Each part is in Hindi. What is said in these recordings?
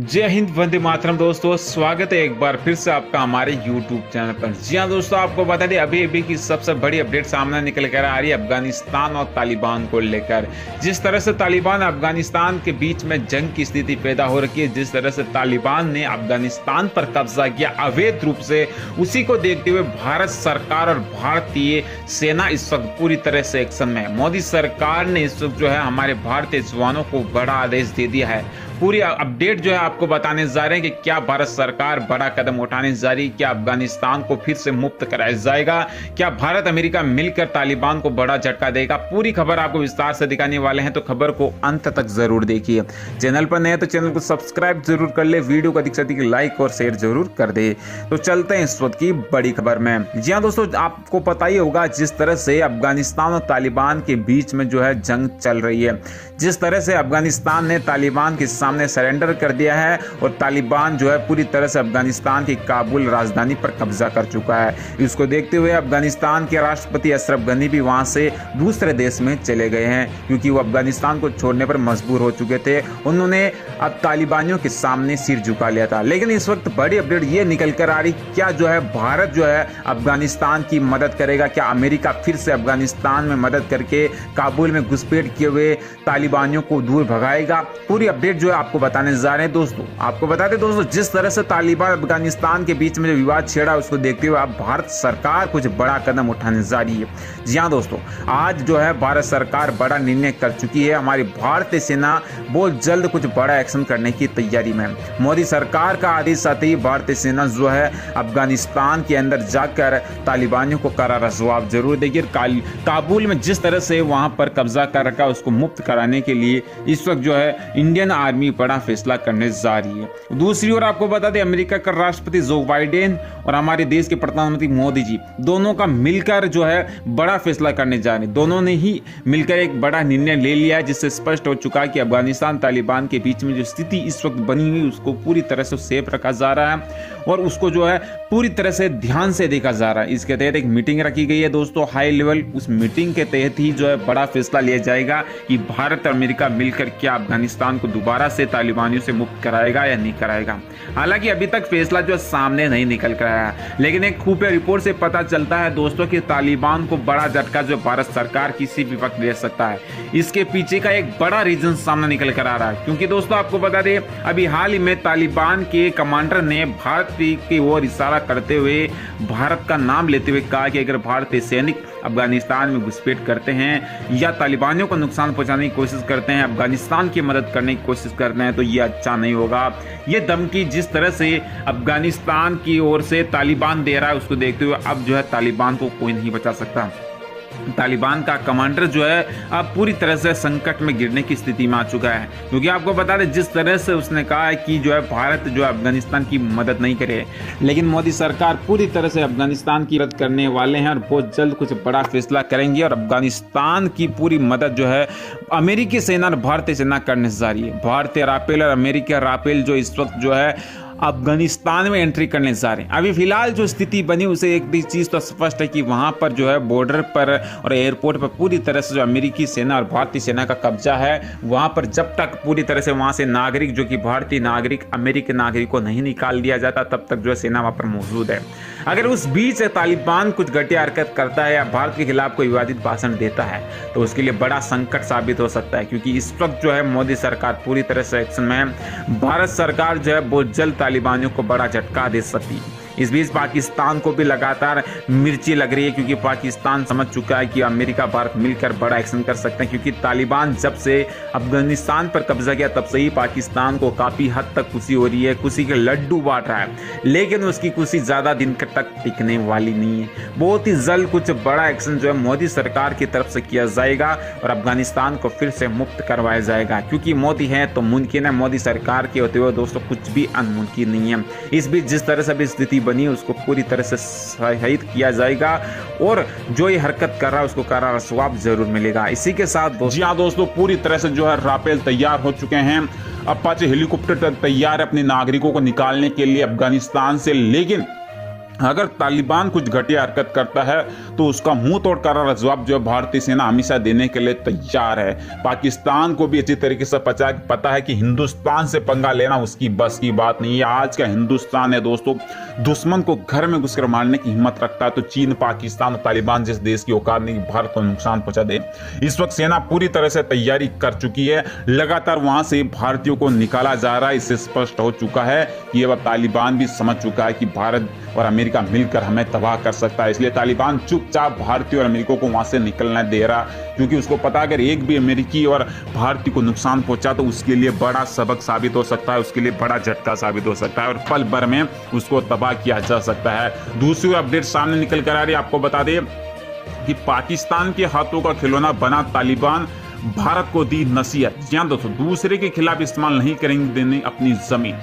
जय हिंद, वंदे मातरम। दोस्तों स्वागत है एक बार फिर से आपका हमारे YouTube चैनल पर। जी हाँ दोस्तों, आपको बता दें अभी की सबसे बड़ी अपडेट सामने निकल कर आ रही है अफगानिस्तान और तालिबान को लेकर। जिस तरह से तालिबान अफगानिस्तान के बीच में जंग की स्थिति पैदा हो रखी है, जिस तरह से तालिबान ने अफगानिस्तान पर कब्जा किया अवैध रूप से, उसी को देखते हुए भारत सरकार और भारतीय सेना इस वक्त पूरी तरह से एक्शन में है। मोदी सरकार ने इस वक्त जो है हमारे भारतीय जवानों को बड़ा आदेश दे दिया है। पूरी अपडेट जो है आपको बताने जा रहे हैं कि क्या भारत सरकार बड़ा कदम उठाने जा रही है, क्या अफगानिस्तान को फिर से मुक्त कराया जाएगा, क्या भारत अमेरिका मिलकर तालिबान को बड़ा झटका देगा। पूरी खबर आपको विस्तार से दिखाने वाले हैं, तो खबर को अंत तक जरूर देखिए। चैनल पर नए तो चैनल को सब्सक्राइब जरूर कर ले, वीडियो को अधिक से अधिक लाइक और शेयर जरूर कर दे। तो चलते हैं इस वक्त की बड़ी खबर में। जी हाँ दोस्तों, आपको पता ही होगा जिस तरह से अफगानिस्तान और तालिबान के बीच में जो है जंग चल रही है, जिस तरह से अफगानिस्तान ने तालिबान के सामने सरेंडर कर दिया है और तालिबान जो है पूरी तरह से अफगानिस्तान की काबुल राजधानी पर कब्जा कर चुका है। इसको देखते हुए अफगानिस्तान के राष्ट्रपति अशरफ गनी भी वहां से दूसरे देश में चले गए हैं, क्योंकि वो अफगानिस्तान को छोड़ने पर मजबूर हो चुके थे। उन्होंने अब तालिबानियों के सामने सिर झुका लिया था। लेकिन इस वक्त बड़ी अपडेट ये निकल कर आ रही, क्या जो है भारत जो है अफगानिस्तान की मदद करेगा, क्या अमेरिका फिर से अफगानिस्तान में मदद करके काबुल में घुसपैठ किए हुए तालिबानियों को दूर भगाएगा। पूरी अपडेट जो है आपको बताने जा रहे हैं दोस्तों। आपको बता दें दोस्तों, जिस तरह से तालिबान अफगानिस्तान के बीच में जो विवाद छेड़ा, उसको देखते हुए अब भारत सरकार कुछ बड़ा कदम उठाने जा रही है। जी हाँ दोस्तों, आज जो है भारत सरकार बड़ा निर्णय कर चुकी है। हमारी भारतीय सेना बहुत जल्द कुछ बड़ा एक्शन करने की तैयारी में। मोदी सरकार का आदेश आते ही भारतीय सेना जो है अफगानिस्तान के अंदर जाकर तालिबानियों को करारा जवाब जरूर देगी। काबुल में जिस तरह से वहां पर कब्जा कर रखा, उसको मुक्त कराने के लिए इस वक्त जो है इंडियन आर्मी बड़ा फैसला करने जा रही है। दूसरी ओर आपको बता दें, अमेरिका का राष्ट्रपति जो बाइडेन और हमारे देश के प्रधानमंत्री मोदी जी, दोनों का मिलकर जो है बड़ा फैसला करने जा रहे हैं। दोनों ने ही मिलकर एक बड़ा निर्णय ले लिया है, जिससे स्पष्ट हो चुका है कि अफगानिस्तान तालिबान के बीच में जो स्थिति इस वक्त बनी हुई, उसको पूरी तरह से सेफ रखा जा रहा है और उसको जो है पूरी तरह से ध्यान से देखा जा रहा है। इसके तहत एक मीटिंग रखी गई है दोस्तों, हाई लेवल। उस मीटिंग के तहत ही जो है बड़ा फैसला लिया जाएगा कि भारत और अमेरिका मिलकर क्या अफगानिस्तान को दोबारा से तालिबानियों से मुक्त कराएगा या नहीं कराएगा। हालांकि अभी तक फैसला जो सामने नहीं निकल कर आया, लेकिन एक खुफिया रिपोर्ट से पता चलता है दोस्तों कि तालिबान को बड़ा झटका जो भारत सरकार किसी भी वक्त दे सकता है। इसके पीछे का एक बड़ा रीजन सामने निकल कर आ रहा है, क्योंकि दोस्तों आपको बता दें अभी हाल ही में तालिबान के कमांडर ने भारत की ओर इशारा करते हुए भारत का नाम लेते हुए कहा कि अगर भारतीय सैनिक अफगानिस्तान में घुसपैठ करते हैं या तालिबानियों को नुकसान पहुंचाने की कोशिश करते हैं, अफगानिस्तान की मदद करने की कोशिश करते हैं, तो ये अच्छा नहीं होगा। ये धमकी जिस तरह से अफगानिस्तान की ओर से तालिबान दे रहा है, उसको देखते हुए अब जो है तालिबान को कोई नहीं बचा सकता। तालिबान का कमांडर जो है अब पूरी तरह से संकट में गिरने की स्थिति में आ चुका है, क्योंकि आपको बता दें जिस तरह से उसने कहा है कि जो है भारत जो है अफगानिस्तान की मदद नहीं करे, लेकिन मोदी सरकार पूरी तरह से अफगानिस्तान की मदद करने वाले हैं और बहुत जल्द कुछ बड़ा फैसला करेंगे और अफगानिस्तान की पूरी मदद जो है अमेरिकी सेना और भारतीय सेना करने जा रही है। भारतीय राफेल और अमेरिकी राफेल जो इस वक्त जो है अफगानिस्तान में एंट्री करने जा रहे हैं। अभी फिलहाल जो स्थिति बनी, उसे एक भी चीज़ तो स्पष्ट है कि वहां पर जो है बॉर्डर पर और एयरपोर्ट पर पूरी तरह से जो अमेरिकी सेना और भारतीय सेना का कब्जा है। वहां पर जब तक पूरी तरह से वहां से नागरिक जो कि भारतीय नागरिक अमेरिकी नागरिक को नहीं निकाल दिया जाता, तब तक जो है सेना वहां पर मौजूद है। अगर उस बीच तालिबान कुछ घटिया हरकत करता है या भारत के खिलाफ कोई विवादित भाषण देता है, तो उसके लिए बड़ा संकट साबित हो सकता है, क्योंकि इस वक्त जो है मोदी सरकार पूरी तरह से एक्शन में है। भारत सरकार जो है बहुत जल्द तालिबानियों को बड़ा झटका दे सकती है। इस बीच पाकिस्तान को भी लगातार मिर्ची लग रही है, क्योंकि पाकिस्तान समझ चुका है कि अमेरिका भारत मिलकर बड़ा एक्शन कर सकते हैं, क्योंकि तालिबान जब से अफगानिस्तान पर कब्जा किया तब से ही पाकिस्तान को काफी हद तक खुशी हो रही है, खुशी के लड्डू बांट रहा है, लेकिन उसकी खुशी ज्यादा दिन तक टिकने वाली नहीं है। बहुत ही जल्द कुछ बड़ा एक्शन जो है मोदी सरकार की तरफ से किया जाएगा और अफगानिस्तान को फिर से मुक्त करवाया जाएगा, क्योंकि मोदी है तो मुमकिन है। मोदी सरकार के होते हुए दोस्तों कुछ भी अनमुमकिन नहीं है। इस बीच जिस तरह से भी स्थिति बनी, उसको पूरी तरह से शहीद किया जाएगा और जो ये हरकत कर रहा है उसको करारा जवाब जरूर मिलेगा। इसी के साथ जी हाँ दोस्तों, पूरी तरह से जो है राफेल तैयार हो चुके हैं। अपाचे हेलीकॉप्टर तैयार है अपने नागरिकों को निकालने के लिए अफगानिस्तान से, लेकिन अगर तालिबान कुछ घटिया हरकत करता है तो उसका मुंह तोड़ करारा जवाब जो है भारतीय सेना हमेशा देने के लिए तैयार है। पाकिस्तान को भी अच्छी तरीके से पता है कि हिंदुस्तान से पंगा लेना उसकी बस की बात नहीं है। आज का हिंदुस्तान है दोस्तों, दुश्मन को घर में घुसकर मारने की हिम्मत रखता है, तो चीन, पाकिस्तान और तालिबान जिस देश की औकात नहीं भारत को नुकसान पहुंचा दे। इस वक्त सेना पूरी तरह से तैयारी कर चुकी है, लगातार वहां से भारतीयों को निकाला जा रहा है। इससे स्पष्ट हो चुका है कि अब तालिबान भी समझ चुका है कि भारत और अमेरिका मिलकर हमें तबाह कर सकता है। इसलिए तालिबान चुपचाप भारतीय और अमेरिका को वहां से निकलना दे रहा, क्योंकि उसको पता अगर एक भी अमेरिकी और भारतीय को नुकसान पहुंचा तो उसके लिए बड़ा सबक साबित हो सकता है, उसके लिए बड़ा झटका साबित हो सकता है और पल भर में उसको तबाह किया जा सकता है। दूसरी अपडेट सामने निकल कर आ रही है, आपको बता दें कि पाकिस्तान के हाथों का खिलौना बना तालिबान, भारत को दी नसीहत। जी हां दोस्तों, दूसरे के खिलाफ इस्तेमाल नहीं करेंगे देने अपनी जमीन।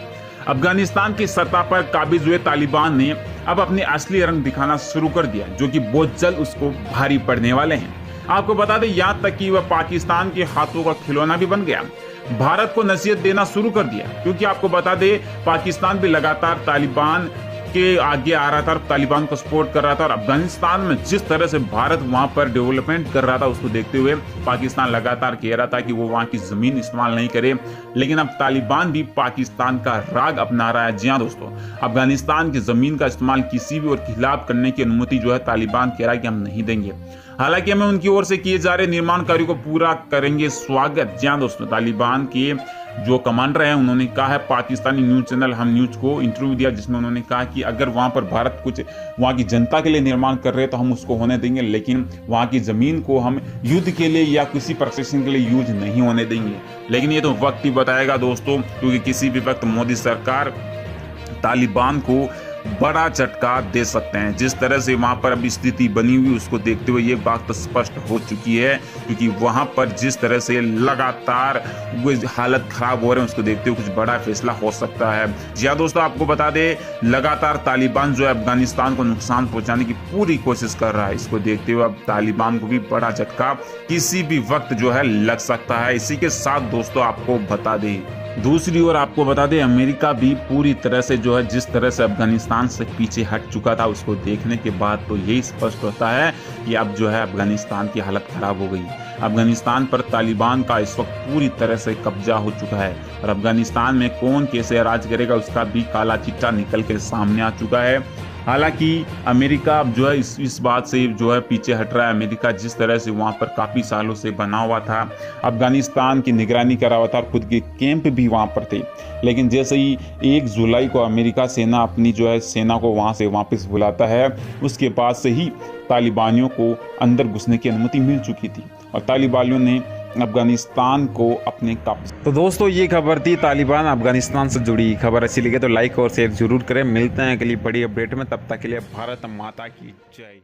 अफगानिस्तान की सत्ता पर काबिज हुए तालिबान ने अब अपने असली रंग दिखाना शुरू कर दिया, जो कि बहुत जल्द उसको भारी पड़ने वाले हैं। आपको बता दें यहां तक कि वह पाकिस्तान के हाथों का खिलौना भी बन गया, भारत को नसीहत देना शुरू कर दिया, क्योंकि आपको बता दें पाकिस्तान भी लगातार तालिबान के आगे आ रहा था और तालिबान को सपोर्ट कर रहा था। और अफगानिस्तान में जिस तरह से भारत वहां पर डेवलपमेंट कर रहा था उसको देखते हुए पाकिस्तान लगातार कह रहा था कि वो वहां की जमीन इस्तेमाल नहीं करे, लेकिन अब तालिबान भी पाकिस्तान का राग अपना रहा है। जी हां दोस्तों, अफगानिस्तान की जमीन का इस्तेमाल किसी भी और खिलाफ करने की अनुमति जो है तालिबान कह रहा है कि हम नहीं देंगे। हालांकि हमें उनकी ओर से किए जा रहे निर्माण कार्यों को पूरा करेंगे स्वागत। जी हां दोस्तों, तालिबान के जो कमांडर हैं उन्होंने कहा है, पाकिस्तानी न्यूज चैनल हम न्यूज को इंटरव्यू दिया जिसमें उन्होंने कहा कि अगर वहां पर भारत कुछ वहां की जनता के लिए निर्माण कर रहे हैं तो हम उसको होने देंगे, लेकिन वहां की जमीन को हम युद्ध के लिए या किसी प्रोसेसिंग के लिए यूज नहीं होने देंगे। लेकिन ये तो वक्त ही बताएगा दोस्तों, क्योंकि किसी भी वक्त मोदी सरकार तालिबान को बड़ा झटका दे सकते हैं। जिस तरह से वहां पर अब स्थिति बनी हुई उसको देखते हुए ये बात तो स्पष्ट हो चुकी है, क्योंकि वहां पर जिस तरह से लगातार हालत खराब हो रहे हैं उसको देखते हुए कुछ बड़ा फैसला हो सकता है। जी हाँ दोस्तों, आपको बता दें लगातार तालिबान जो है अफगानिस्तान को नुकसान पहुंचाने की पूरी कोशिश कर रहा है। इसको देखते हुए अब तालिबान को भी बड़ा झटका किसी भी वक्त जो है लग सकता है। इसी के साथ दोस्तों आपको बता दें, दूसरी ओर आपको बता दें अमेरिका भी पूरी तरह से जो है जिस तरह से अफगानिस्तान से पीछे हट चुका था उसको देखने के बाद तो यही स्पष्ट होता है कि अब जो है अफगानिस्तान की हालत खराब हो गई। अफगानिस्तान पर तालिबान का इस वक्त पूरी तरह से कब्जा हो चुका है और अफगानिस्तान में कौन कैसे राज करेगा उसका भी काला चिट्ठा निकल के सामने आ चुका है। हालांकि अमेरिका अब जो है इस बात से जो है पीछे हट रहा है। अमेरिका जिस तरह से वहाँ पर काफ़ी सालों से बना हुआ था, अफगानिस्तान की निगरानी करा हुआ था और खुद के कैंप भी वहाँ पर थे, लेकिन जैसे ही 1 जुलाई को अमेरिका सेना अपनी जो है सेना को वहाँ से वापस बुलाता है, उसके बाद से ही तालिबानियों को अंदर घुसने की अनुमति मिल चुकी थी और तालिबानियों ने अफगानिस्तान को अपने कब्जे। तो दोस्तों ये खबर थी तालिबान अफगानिस्तान से जुड़ी। खबर अच्छी लगे तो लाइक और शेयर जरूर करें। मिलते हैं अगली बड़ी अपडेट में, तब तक के लिए भारत माता की जय।